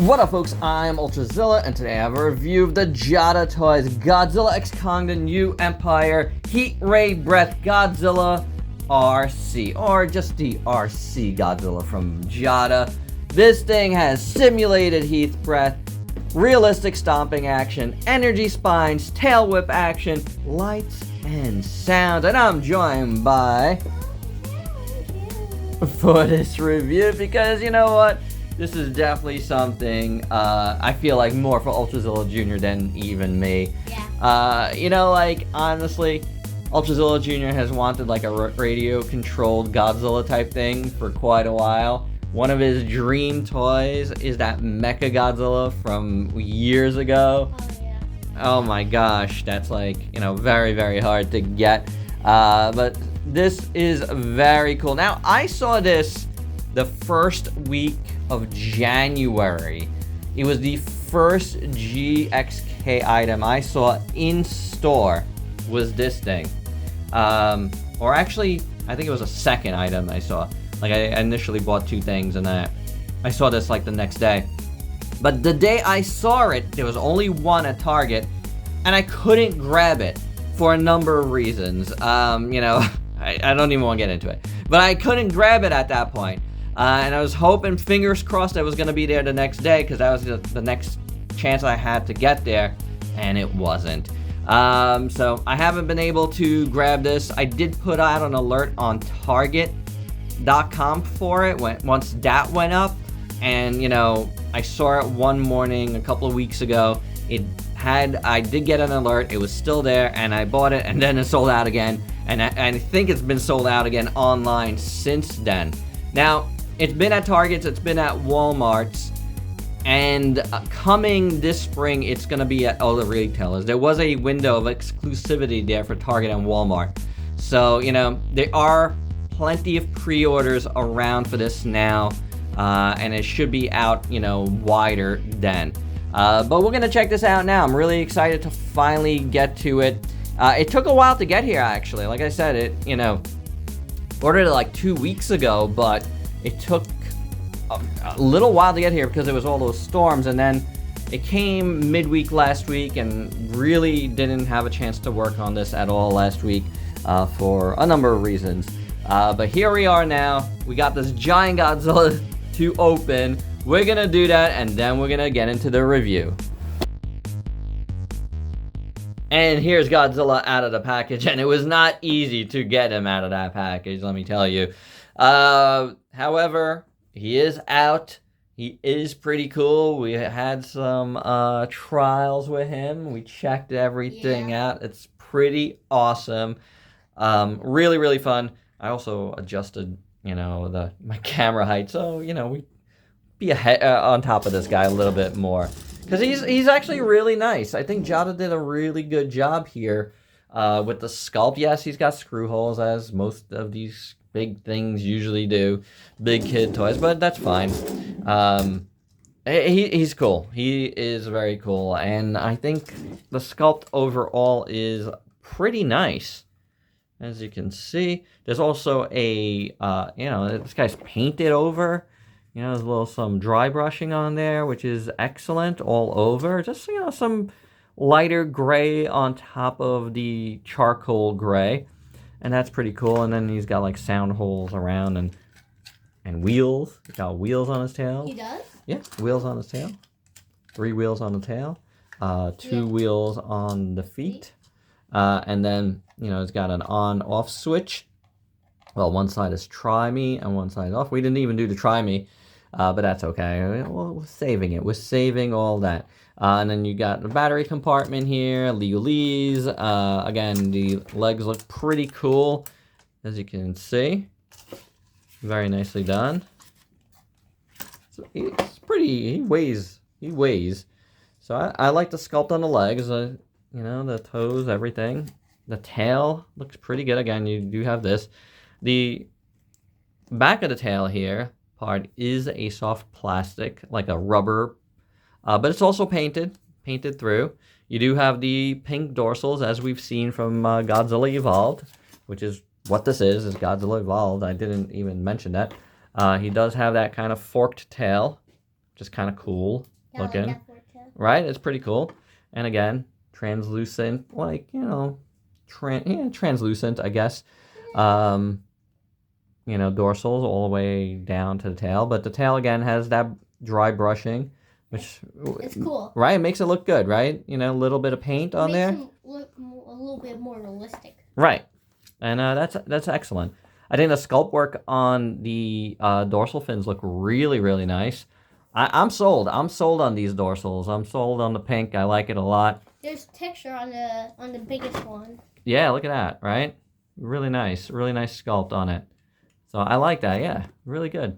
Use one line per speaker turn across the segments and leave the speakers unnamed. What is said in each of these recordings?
What up, folks? I'm Ultrazilla, and today I have a review of the Jada Toys Godzilla x Kong the New Empire Heat Ray Breath Godzilla RC, or just the RC Godzilla from Jada. This thing has simulated heat breath, realistic stomping action, energy spines, tail whip action, lights, and sounds. And I'm joined by for this review because you know what? This is definitely something I feel like more for Ultrazilla Jr. than even me. Yeah. Like, honestly, Ultrazilla Jr. has wanted like a radio-controlled Godzilla type thing for quite a while. One of his dream toys is that Mecha Godzilla from years ago. Oh, yeah. Oh my gosh, that's like, very, very hard to get. But this is very cool. Now, I saw this the first week of January. It was the first GXK item I saw in store was this thing. Or actually, I think it was a second item I saw. Like, I initially bought two things and I saw this like the next day. But the day I saw it, there was only one at Target and I couldn't grab it for a number of reasons. I don't even want to get into it. But I couldn't grab it at that point. And I was hoping, fingers crossed, I was going to be there the next day because that was the next chance I had to get there, and it wasn't. So I haven't been able to grab this. I did put out an alert on Target.com for it once that went up, and I saw it one morning a couple of weeks ago. I did get an alert. It was still there, and I bought it, and then it sold out again, and I think it's been sold out again online since then. Now, it's been at Target's, it's been at Walmart's, and coming this spring, it's going to be at all the retailers. There was a window of exclusivity there for Target and Walmart. So, there are plenty of pre-orders around for this now, and it should be out, wider then. But we're going to check this out now. I'm really excited to finally get to it. It took a while to get here, actually. Like I said, ordered it like 2 weeks ago, but it took a little while to get here because it was all those storms, and then it came midweek last week and really didn't have a chance to work on this at all last week for a number of reasons. But here we are now. We got this giant Godzilla to open. We're gonna do that, and then we're gonna get into the review. And here's Godzilla out of the package, and it was not easy to get him out of that package, let me tell you. However, he is out. He is pretty cool. We had some trials with him. We checked everything out. It's pretty awesome. Really, really fun. I also adjusted, my camera height, so, we be on top of this guy a little bit more. Because he's actually really nice. I think Jada did a really good job here with the sculpt. Yes, he's got screw holes, as most of these big things usually do. Big kid toys, but that's fine. He's cool. He is very cool. And I think the sculpt overall is pretty nice. As you can see, there's also a, this guy's painted over. There's a little some dry brushing on there, which is excellent all over. Just, some lighter gray on top of the charcoal gray. And that's pretty cool. And then he's got like sound holes around and wheels. He's got wheels on his tail.
He does?
Yeah, wheels on his tail. 3 wheels on the tail. 2 wheels on the feet. And then, it's got an on-off switch. Well, one side is try me and one side is off. We didn't even do the try me. But that's okay. We're saving it. We're saving all that. And then you got the battery compartment here, legalese. Again, the legs look pretty cool, as you can see. Very nicely done. So it's pretty. He weighs. So I like the sculpt on the legs. The toes, everything. The tail looks pretty good. Again, you do have this. The back of the tail here part is a soft plastic, like a rubber, but it's also painted through. You do have the pink dorsals, as we've seen from Godzilla Evolved, which is what this is Godzilla Evolved. I didn't even mention that. He does have that kind of forked tail, which is kind of cool looking.
Like that for it too.
Right? It's pretty cool. And again, translucent, like, you know, translucent, I guess. You know, dorsals all the way down to the tail. But the tail, again, has that dry brushing, which...
It's cool.
Right? It makes it look good, right? You know, a little bit of paint on there.
It makes him look a little bit more realistic.
Right. And that's excellent. I think the sculpt work on the dorsal fins look really, really nice. I'm sold. I'm sold on these dorsals. I'm sold on the pink. I like it a lot.
There's texture on the biggest one.
Yeah, look at that, right? Really nice sculpt on it. So I like that. Yeah, really good.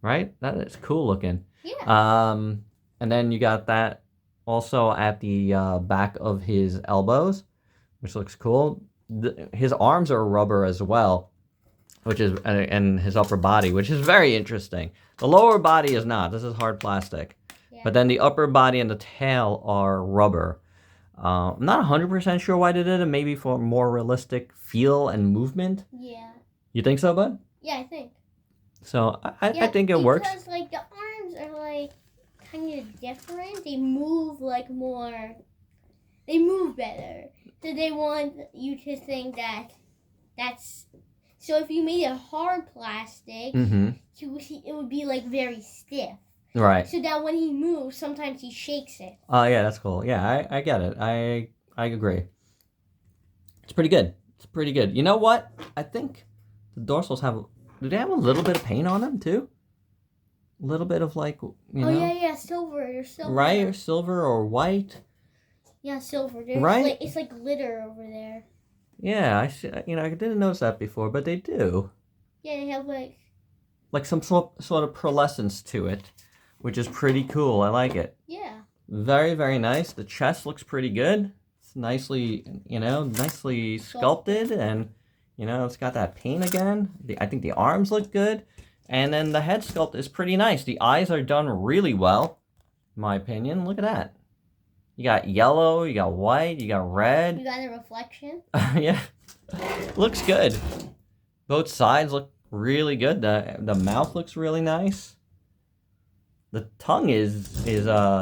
Right? That is cool looking.
Yeah.
And then you got that also at the back of his elbows, which looks cool. His arms are rubber as well, which is, and his upper body, which is very interesting. The lower body is not. This is hard plastic.
Yeah.
But then the upper body and the tail are rubber. I'm not 100% sure why they did it. Maybe for a more realistic feel and movement.
Yeah.
You think so, bud?
Yeah, I think.
So I think it works.
Because like the arms are like kind of different. They move like more. They move better. So they want you to think that that's. So if you made it hard plastic, it would be like very stiff.
Right.
So that when he moves, sometimes he shakes it.
Oh, yeah, that's cool. Yeah, I get it. I agree. It's pretty good. It's pretty good. You know what? I think the dorsals have... Do they have a little bit of paint on them, too? A little bit of, like, you know?
Yeah, silver. There's silver.
Right, or silver or white.
Yeah, silver. There's
right?
It's like glitter over there.
Yeah, I see. You know, I didn't notice that before, but they do.
Yeah, they have,
Like some sort of pearlescence to it, which is pretty cool. I like it.
Yeah.
Very, very nice. The chest looks pretty good. It's nicely, nicely sculpted, and, it's got that paint again. I think the arms look good. And then the head sculpt is pretty nice. The eyes are done really well, in my opinion. Look at that. You got yellow, you got white, you got red.
You got a reflection.
Yeah. Looks good. Both sides look really good. The mouth looks really nice. The tongue is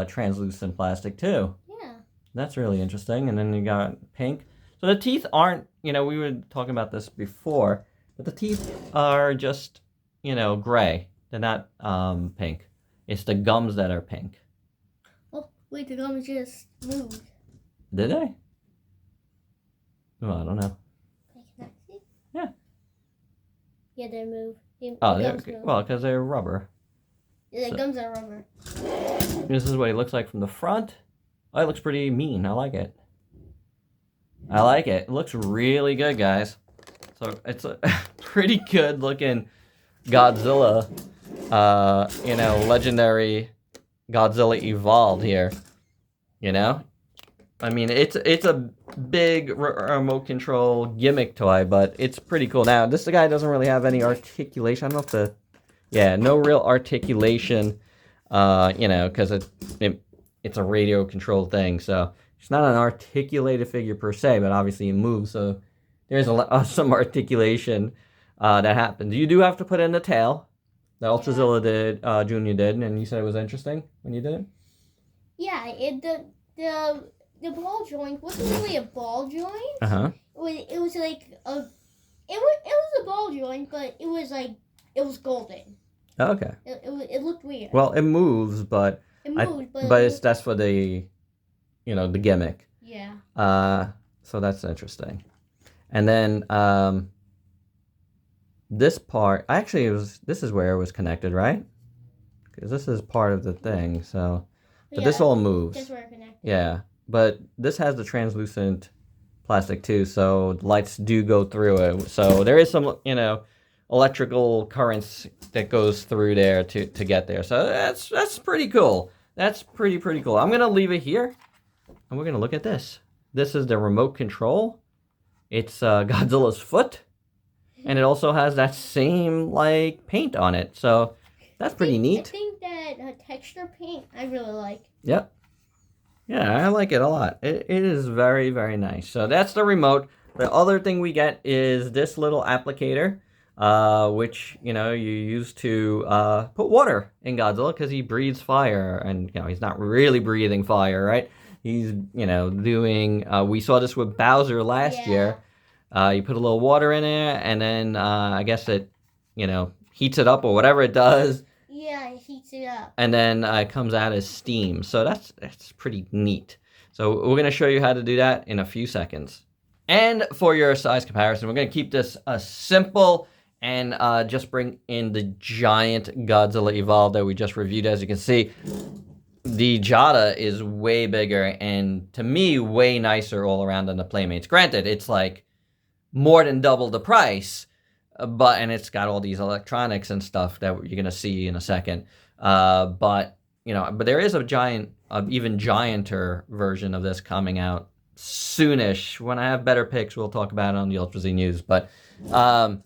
translucent plastic too.
Yeah.
That's really interesting. And then you got pink. So the teeth aren't, we were talking about this before, but the teeth are just, gray. They're not pink. It's the gums that are pink.
Oh, wait, the gums just moved.
Did they? Oh, I don't know.
Can I see?
Yeah.
Yeah, they moved.
Well, because they're rubber.
Yeah, the gums are rubber.
This is what he looks like from the front. Oh, it looks pretty mean. I like it. I like it. It looks really good, guys. So it's a pretty good looking Godzilla, legendary Godzilla evolved here. I mean, it's a big remote control gimmick toy, but it's pretty cool. Now, this guy doesn't really have any articulation. I don't know if no real articulation, because it's a radio controlled thing. So it's not an articulated figure per se, but obviously it moves. So there's some articulation that happens. You do have to put in the tail. The ultrazilla did, Junior did, and you said it was interesting when you did it.
Yeah, the ball joint wasn't really a ball joint. It was like it was a ball joint, but it was golden.
Okay.
It looked weird.
Well, it moves, but that's for the, the gimmick.
Yeah.
So that's interesting. And then this part, this is where it was connected, right? Because this is part of the thing. So, but this all moves.
That's where it connected.
Yeah, but this has the translucent plastic too, so the lights do go through it. So there is some, electrical currents that goes through there to get there. So that's pretty cool. That's pretty cool. I'm gonna leave it here, and we're gonna look at this. This is the remote control. It's Godzilla's foot, and it also has that same paint on it. So that's pretty neat.
I think that texture paint I really like.
Yep. Yeah, I like it a lot. It is very, very nice. So that's the remote. The other thing we get is this little applicator. which, you know, you use to put water in Godzilla because he breathes fire, and, you know, he's not really breathing fire, right? He's, you know, doing, we saw this with Bowser last year. You put a little water in there, and then I guess it, you know, heats it up or whatever it does.
Yeah, it heats it up.
And then it comes out as steam. So that's pretty neat. So we're going to show you how to do that in a few seconds. And for your size comparison, we're going to keep this simple and just bring in the giant Godzilla Evolved that we just reviewed. As you can see, the Jada is way bigger and, to me, way nicer all around than the Playmates. Granted, it's like more than double the price, and it's got all these electronics and stuff that you're going to see in a second. But there is a giant, even gianter version of this coming out soonish. When I have better picks, we'll talk about it on the Ultra Z News. But I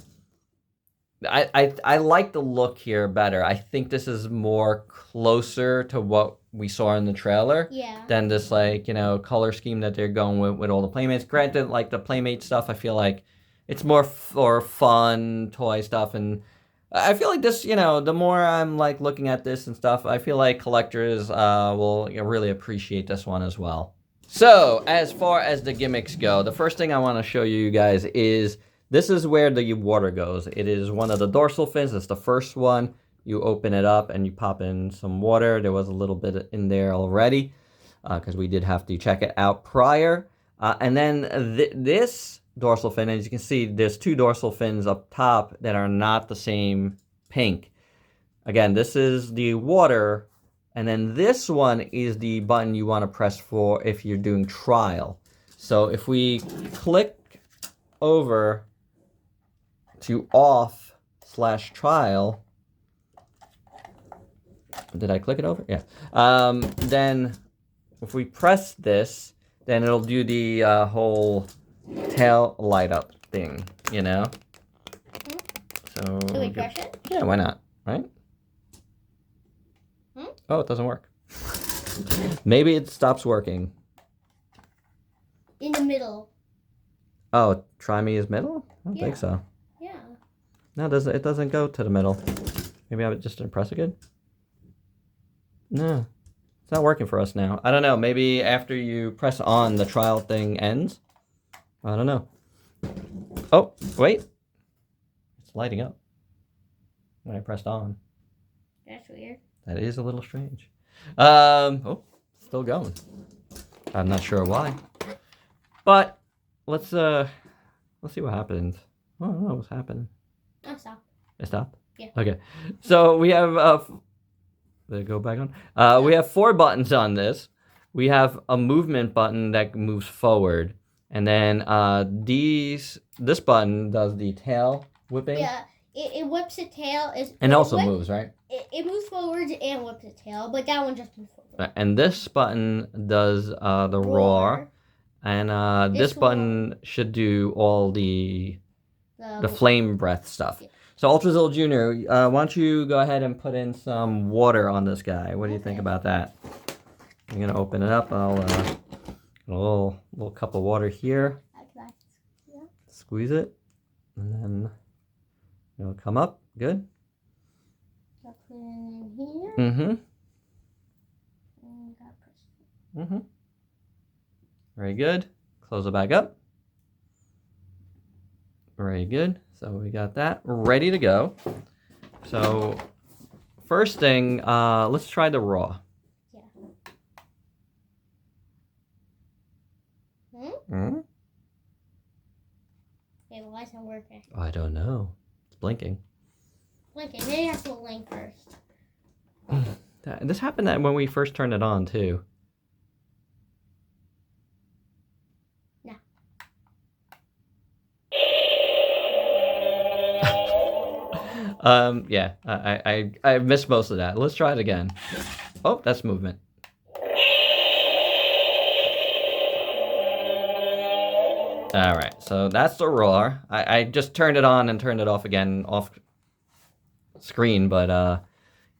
like the look here better. I think this is more closer to what we saw in the trailer than this, like, you know, color scheme that they're going with all the Playmates. Granted, like the Playmate stuff, I feel like it's more for fun toy stuff, and I feel like this, you know, the more I'm like looking at this and stuff, I feel like collectors will, you know, really appreciate this one as well. So as far as the gimmicks go, the first thing I want to show you guys is this is where the water goes. It is one of the dorsal fins. It's the first one. You open it up and you pop in some water. There was a little bit in there already because we did have to check it out prior. And then this dorsal fin, as you can see, there's two dorsal fins up top that are not the same pink. Again, this is the water, and then this one is the button you want to press for if you're doing trial. So if we click over to off/trial, did I click it over? Yeah. Then if we press this, then it'll do the whole tail light up thing, you know? So
do we crush it?
Yeah, why not, right? Oh, it doesn't work. Maybe it stops working.
In the middle.
Oh, try me is middle? I don't think so.
Yeah.
No, it doesn't go to the middle. Maybe I just didn't press it good? No. It's not working for us now. I don't know. Maybe after you press on, the trial thing ends? I don't know. Oh, wait. It's lighting up when I pressed on.
That's weird.
That is a little strange. Oh, still going. I'm not sure why. But let's see what happens. I don't know what's happening.
Oh, stop.
It stopped?
Yeah.
Okay. So we have did it go back on? We have 4 buttons on this. We have a movement button that moves forward. And then this button does the tail whipping.
Yeah, it whips the tail.
And also moves, right?
It moves forwards and whips the tail, but that one just moves forward.
And this button does the roar. And this button should do all the flame breath stuff. Yeah. So Ultrazilla Jr., why don't you go ahead and put in some water on this guy? What do you think about that? I'm going to open it up. I'll a little cup of water here. Squeeze it. And then it'll come up. Good.
Put it in here.
Very good. Close it back up. Very good. So we got that ready to go. So first thing, let's try the raw.
Yeah. Hey, why isn't it working?
I don't know. It's blinking.
Blinking. Maybe it has to blink first.
This happened when we first turned it on too. Yeah, I missed most of that. Let's try it again. Oh, that's movement. All right, so that's the roar. I just turned it on and turned it off again off screen, but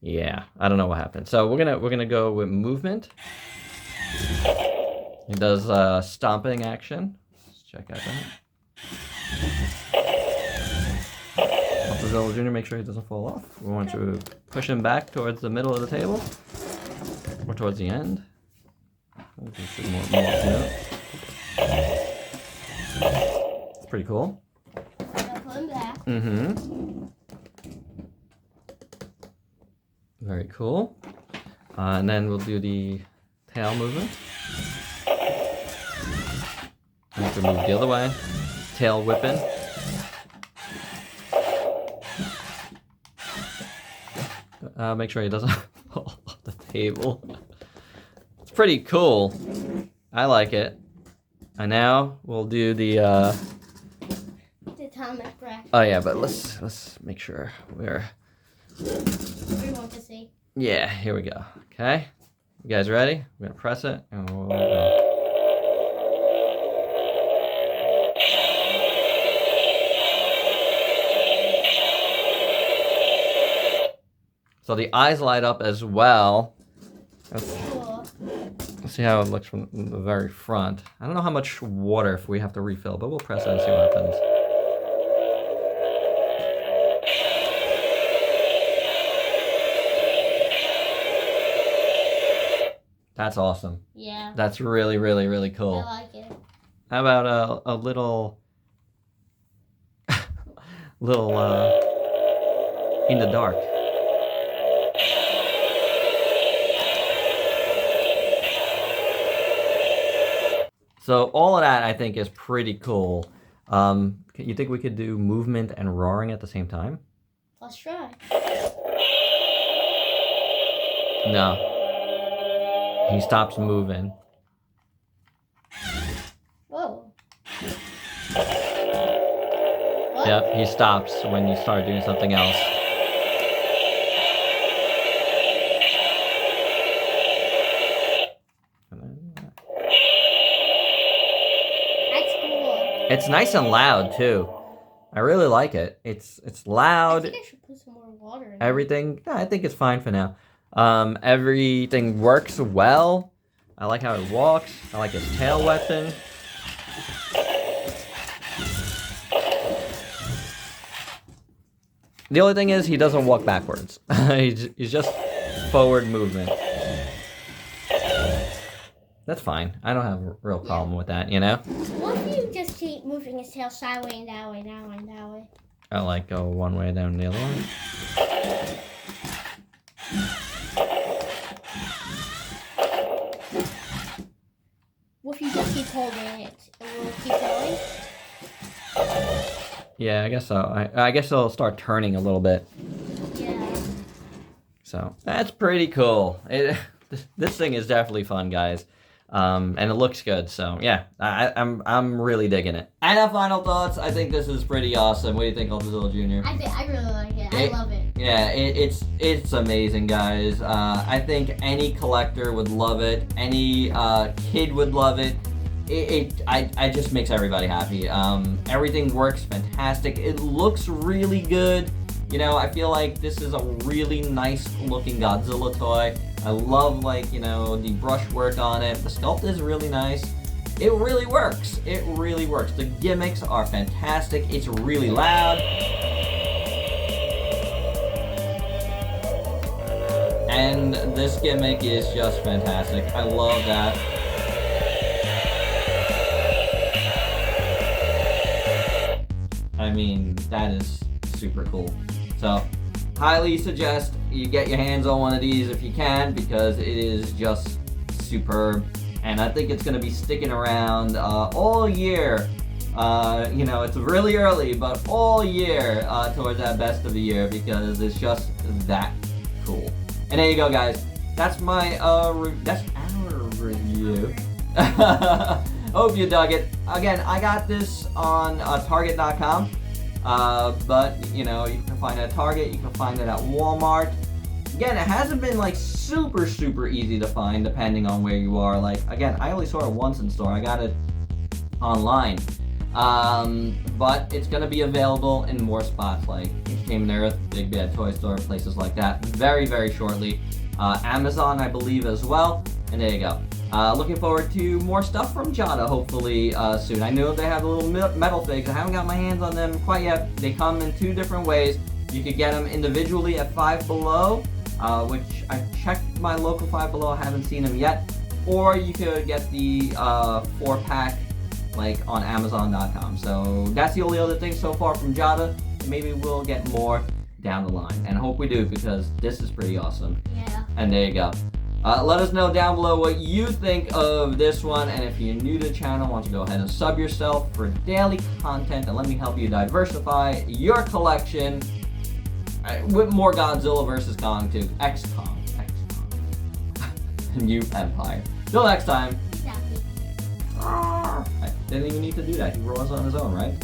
yeah, I don't know what happened. So we're gonna go with movement. It does stomping action. Let's check out that. Ultrazilla Jr., make sure he doesn't fall off. We want to push him back towards the middle of the table. Or towards the end. It's pretty cool.
Put him back.
Mm-hmm. Very cool. And then we'll do the tail movement. I have to move the other way. Tail whipping. Make sure he doesn't fall off the table. It's pretty cool. I like it. And now we'll do the
atomic breath.
Oh yeah, but let's make sure we're.
We want to see.
Yeah, here we go. Okay, you guys ready? We're gonna press it and we'll go. So the eyes light up as well.
Cool.
Let's see how it looks from the very front. I don't know how much water if we have to refill, but we'll press it and see what happens. That's awesome.
Yeah.
That's really, really, really cool.
I like it.
How about a little in the dark? So all of that I think is pretty cool. You think we could do movement and roaring at the same time?
Let's try.
No. He stops moving.
Whoa. What?
Yep, he stops when you start doing something else.
That's cool.
It's nice and loud too. I really like it. It's loud.
I think I should put some more water in it.
Everything. I think it's fine for now. Everything works well. I like how it walks. I like his tail weapon. The only thing is he doesn't walk backwards. He's just forward movement. That's fine. I don't have a real problem with that, you know?
What if you just keep moving his tail sideways and that way, that way, and that way?
I like go one way, then the other one.
What if you just keep holding it? It will keep going?
Yeah, I guess so. I guess it'll start turning a little bit.
Yeah.
So that's pretty cool. This thing is definitely fun, guys. And it looks good. So yeah, I'm really digging it. And our final thoughts. I think this is pretty awesome. What do you think, Ultrazilla Jr.?
I really like it. I love it.
Yeah, it's amazing, guys. I think any collector would love it. Any kid would love it. It just makes everybody happy. Everything works fantastic. It looks really good. You know, I feel like this is a really nice looking Godzilla toy. I love, like, you know, the brushwork on it. The sculpt is really nice. It really works. It really works. The gimmicks are fantastic. It's really loud. And this gimmick is just fantastic. I love that. I mean, that is super cool. So, highly suggest you get your hands on one of these if you can, because it is just superb. And I think it's going to be sticking around all year. You know, it's really early, but all year towards that best of the year, because it's just that cool. And there you go, guys. That's my that's our review. Hope you dug it. Again, I got this on Target.com, but you know, you can find it at Target, you can find it at Walmart. Again, it hasn't been like super easy to find depending on where you are. Like, again, I only saw it once in store. I got it online, but it's gonna be available in more spots like Entertainment Earth, Big Bad Toy Store, places like that very shortly. Amazon, I believe, as well. And there you go. Looking forward to more stuff from Jada, hopefully soon. I know they have the little metal figs. I haven't got my hands on them quite yet. They come in two different ways. You could get them individually at Five Below, which I checked my local Five Below, I haven't seen them yet. Or you could get the 4-pack like on Amazon.com. So that's the only other thing so far from Jada. Maybe we'll get more down the line, and I hope we do, because this is pretty awesome.
Yeah.
And there you go. Let us know down below what you think of this one, and if you're new to the channel, why don't you go ahead and sub yourself for daily content, and let me help you diversify your collection with more Godzilla vs. Kong to X-Kong. New Empire. Till next time.
Exactly.
I didn't even need to do that. He rolls on his own, right?